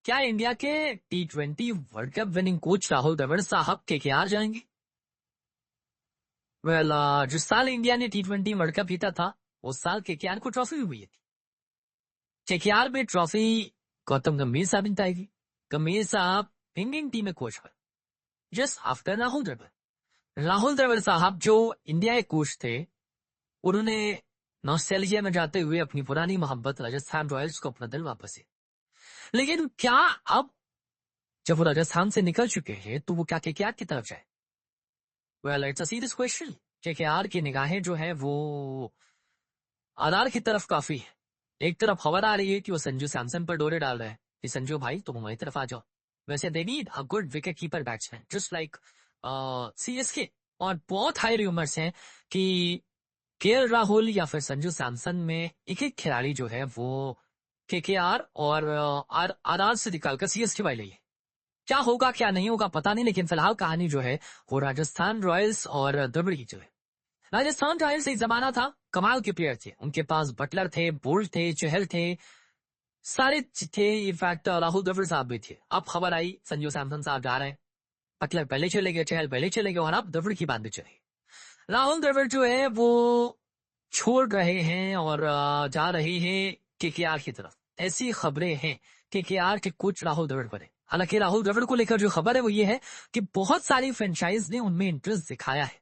क्या इंडिया के T20 world cup winning coach Rahul Dravid साहब केकेआर जाएंगे? वेल, जिस साल इंडिया ने T20 वर्ल्ड कप जीता था उस साल केकेआर को ट्रॉफी भी हुई थी। केकेआर में ट्रॉफी गौतम गंभीर साहब जिताएगी। गंभीर साहब इंडियन टीम में कोच हुए जस्ट आफ्टर राहुल द्रविड़। राहुल द्रविड़ साहब जो इंडिया के कोच थे, उन्होंने नॉस्टैल्जिया में जाते हुए अपनी पुरानी मोहब्बत राजस्थान रॉयल्स को अपना दिल वापस दिया। लेकिन क्या अब जब वो राजस्थान से निकल चुके हैं तो वो क्या केकेआर की तरफ जाए? Well, it's a serious question. KKR की निगाहें जो है वो आधार की तरफ काफी है। एक तरफ खबर आ रही है कि वो संजू सैमसन पर डोरे डाल रहे हैं कि संजू भाई तुम हमारी तरफ आ जाओ। वैसे they need a good wicket keeper batsman just like CSK. और बहुत हाई रूमर्स हैं कि केएल राहुल या फिर संजू सैमसन में एक एक खिलाड़ी जो है वो केकेआर और आर से निकालकर सीएसके वाले लिए। क्या होगा क्या नहीं होगा पता नहीं, लेकिन फिलहाल कहानी जो है वो राजस्थान रॉयल्स और द्रविड़ की जो है। राजस्थान रॉयल्स एक जमाना था, कमाल के प्लेयर थे, उनके पास बटलर थे, बोल्ट थे, चहल थे, सारे थे। इनफैक्ट राहुल द्रविड़ साहब भी थे। अब खबर आई संजू सैमसन साहब जा रहे हैं, बटलर पहले चले गए, चहल पहले चले गए और अब द्रविड़ की बात भी चली। राहुल द्रविड़ जो है वो छोड़ रहे हैं और जा रहे हैं केकेआर की तरफ। ऐसी खबरें हैं केकेआर के कोच राहुल द्रविड़ पर है। हालांकि राहुल द्रविड़ को लेकर जो खबर है वो ये है कि बहुत सारी फ्रेंचाइज ने उनमें इंटरेस्ट दिखाया है।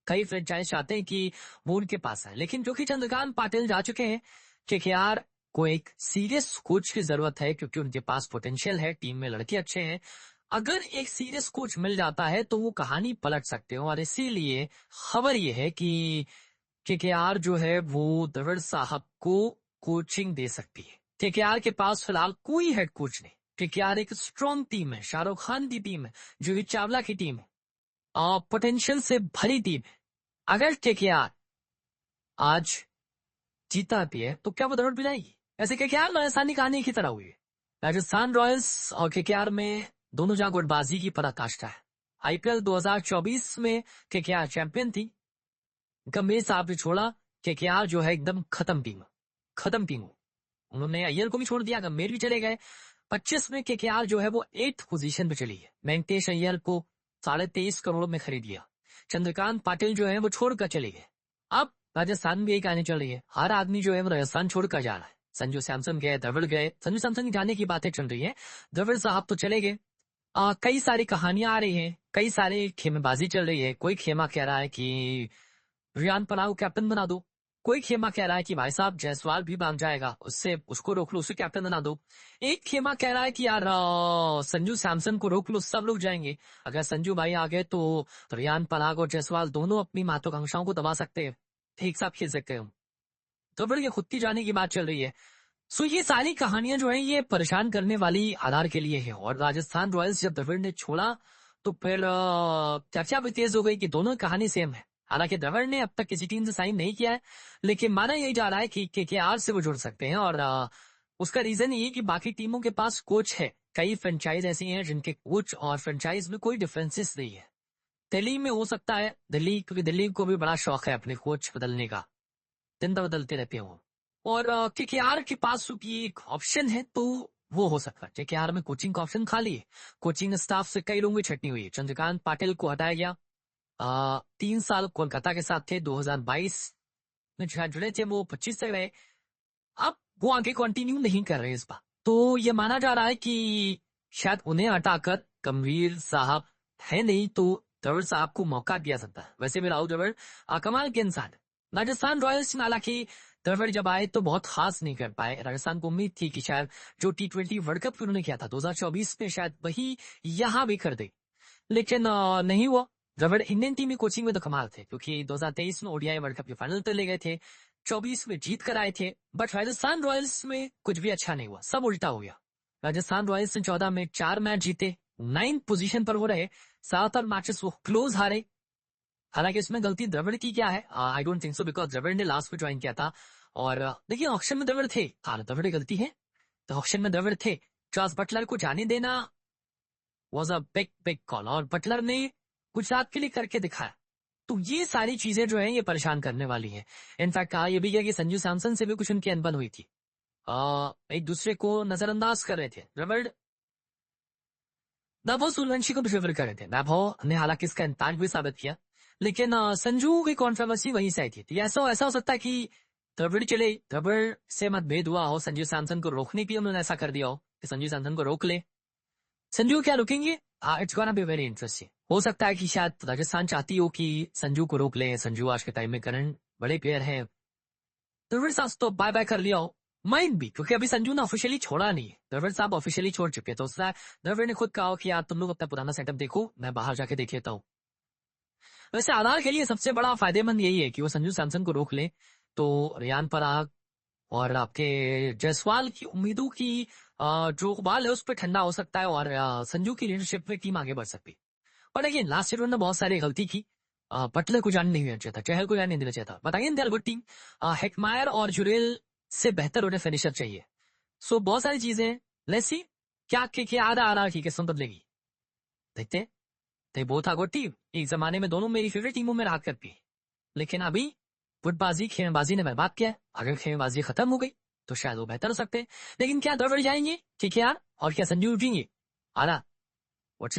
कई फ्रेंचाइज चाहते हैं कि वो उनके पास आए, लेकिन जो कि चंद्रकांत पाटिल जा चुके हैं, केकेआर को एक सीरियस कोच की जरूरत है क्योंकि उनके पास पोटेंशियल है, टीम में लड़के अच्छे हैं। अगर एक सीरियस कोच मिल जाता है तो वो कहानी पलट सकते हो और इसीलिए खबर ये है कि केकेआर जो है वो द्रविड़ साहब को कोचिंग दे सकती है। केकेआर के पास फिलहाल कोई हेड कोच नहीं। केकेआर एक स्ट्रॉन्ग टीम है, शाहरुख खान की टीम है, जूही चावला की टीम है, पोटेंशियल से भरी टीम है। अगर केकेआर आज जीता भी है तो क्या वो द्रविड़ भी जाएगी? ऐसे केकेआर राजस्थानी कहानी की तरह हुई है। राजस्थान रॉयल्स और केकेआर में दोनों जहां गुटबाजी की पराकाष्ठा है। आईपीएल 2024 में केकेआर चैंपियन थी। गंभीर साहब ने छोड़ा, केकेआर जो है एकदम खत्म टीम। उन्होंने अय्यर को भी छोड़ दिया, गंभीर भी चले गए। 25 में केकेआर जो है वो 8th पोजीशन पे चली है। वेंकटेश अय्यर को 23.5 करोड़ में खरीद लिया। चंद्रकांत पाटिल जो है वो छोड़कर चले गए। अब राजस्थान भी यही कहानी चल रही है, हर आदमी जो है वो राजस्थान छोड़कर जा रहा है। संजू सैमसन गए, द्रविड़ गए, संजू सैमसन की जाने की बातें चल रही है, द्रविड़ साहब तो चले गए। कई सारी कहानियां आ रही हैं, कई सारे खेमेबाजी चल रही है। कोई खेमा कह रहा है कि रियान पराग को कैप्टन बना दो, कोई खेमा कह रहा है कि भाई साहब जायसवाल भी भाग जाएगा, उससे उसको रोक लो, उसे कैप्टन बना दो। एक खेमा कह रहा है कि यार संजू सैमसन को रोक लो, सब लोग जाएंगे। अगर संजू भाई आ गए तो रियान पराग और जायसवाल दोनों अपनी महत्वाकांक्षाओं को दबा सकते हैं, ठीक साहब खेल सकते हो। तो फिर ये खुद की जाने की बात चल रही है। सो ये सारी कहानियां जो है ये परेशान करने वाली आधार के लिए है। और राजस्थान रॉयल्स जब द्रविड़ ने छोड़ा तो फिर चर्चा भी तेज हो गई कि दोनों कहानी सेम है। हालांकि द्रविड़ ने अब तक किसी टीम से साइन नहीं किया है, लेकिन माना यही जा रहा है कि केकेआर से वो जुड़ सकते हैं। और उसका रीजन ये कि बाकी टीमों के पास कोच है। कई फ्रेंचाइज ऐसी हैं जिनके कोच और फ्रेंचाइज में कोई डिफरेंसेस नहीं है। दिल्ली में हो सकता है, दिल्ली क्योंकि दिल्ली को भी बड़ा शौक है अपने कोच बदलने का, दिन तो बदलते रहते हो। और केकेआर के पास चूंकि एक ऑप्शन है तो वो हो सकता है। केकेआर में कोचिंग का ऑप्शन खाली है, कोचिंग स्टाफ से कई लोगों की छटनी हुई है। चंद्रकांत पाटिल को हटाया गया, 3 साल कोलकाता के साथ थे, 2022 में शायद जुड़े थे, वो 25 से गए। अब वो आगे कंटिन्यू नहीं कर रहे इस बार। तो ये माना जा रहा है कि शायद उन्हें हटाकर गंभीर साहब है नहीं तो द्रविड़ साहब को मौका दिया सकता है। वैसे भी राहुल द्रविड़ कमाल के इंसान है। राजस्थान रॉयल्स में हालांकि द्रविड़ जब आए तो बहुत खास नहीं कर पाए। राजस्थान को उम्मीद थी कि शायद जो T20 वर्ल्ड कप उन्होंने किया था 2024 में शायद वही यहाँ भी कर दे, लेकिन नहीं हुआ। द्रविड़ इंडियन टीम की कोचिंग में तो कमाल थे क्योंकि 2023 में ओडीआई वर्ल्ड कप के फाइनल तक ले गए थे, 24 में जीत कर आए थे। बट राजस्थान रॉयल्स में कुछ भी अच्छा नहीं हुआ, सब उल्टा हो गया। राजस्थान रॉयल्स ने 14 में 4 मैच जीते, 9th पोजीशन पर हो रहे, 7 मैचेस वो क्लोज हारे। हालांकि इसमें गलती द्रविड़ की क्या है, I don't think so, because Dravid ने लास्ट में ज्वाइन किया था। और देखिए ऑक्शन में द्रविड़ थे, द्रविड़ की गलती है तो ऑक्शन में द्रविड़ थे। चार्ल्स बटलर को जाने देना वॉज अ बिग कॉल और बटलर ने गुजरात के लिए करके दिखाया। तो ये सारी चीजें जो है ये परेशान करने वाली हैं। इनफैक्ट कहा ये भी गया कि संजू सैमसन से भी कुछ उनकी अनबन हुई थी। एक दूसरे को नजरअंदाज कर रहे थे। रबर्ट नाभो सूर्यवंशी को फेवर कर रहे थे। नाभो ने हालांकि इसका इंताज भी साबित किया, लेकिन संजू की कॉन्ट्रोवर्सी वहीं से आई थी। ऐसा ऐसा हो सकता है कि द्रविड़ चले, द्रविड़ से मतभेद हुआ हो, संजू सैमसन को रोकने के लिए उन्होंने ऐसा कर दिया हो कि संजू सैमसन को रोक ले। संजू क्या रुकेंगे? It's gonna be very interesting. हो सकता है कि शायद राजस्थान चाहती हो कि संजू को रोक ले। संजू आज के टाइम में करंट बड़े प्लेयर हैं, द्रविड़ साहब तो बाय बाय कर लिया हो, माइंड भी, क्योंकि अभी संजू ने ऑफिशियली छोड़ा नहीं है। द्रविड़ साहब ऑफिशियली छोड़ चुके, तो द्रविड़ ने खुद कहा कि यार तुम लोग अपना पुराना सेटअप देखो, मैं बाहर जाके देख लेता हूँ। वैसे आधार के लिए सबसे बड़ा फायदेमंद यही है कि वो संजू सैमसन को रोक ले, तो रियान पराग और आपके जायसवाल की उम्मीदों की जो बाल है उस पर ठंडा हो सकता है, और संजू की लीडरशिप में टीम आगे बढ़ सकती है। और अगेन लास्ट ईयर उन्होंने बहुत सारी गलती की। बटलर को जाने नहीं देना चाहिए था, चहल को जाने नहीं देना चाहिए था, बताइए they are good team. Hetmyer और जुरेल से बेहतर उन्हें फिनिशर चाहिए। सो बहुत सारी चीजें, लेट्स सी क्या के आधा आधा की किस्म बदलेगी, देखते हैं। they both are good team। एक जमाने में दोनों मेरी फेवरेट टीमों में रहा करती है, लेकिन अभी फुटबाजी खेलबाजी ने बर्बाद किया है। अगर खेलबाजी खत्म हो गई तो शायद वो बेहतर हो सकते हैं, लेकिन क्या द्रविड़ जाएंगे ठीक है यार, और क्या संजू उठेंगे? आना व्हाट्स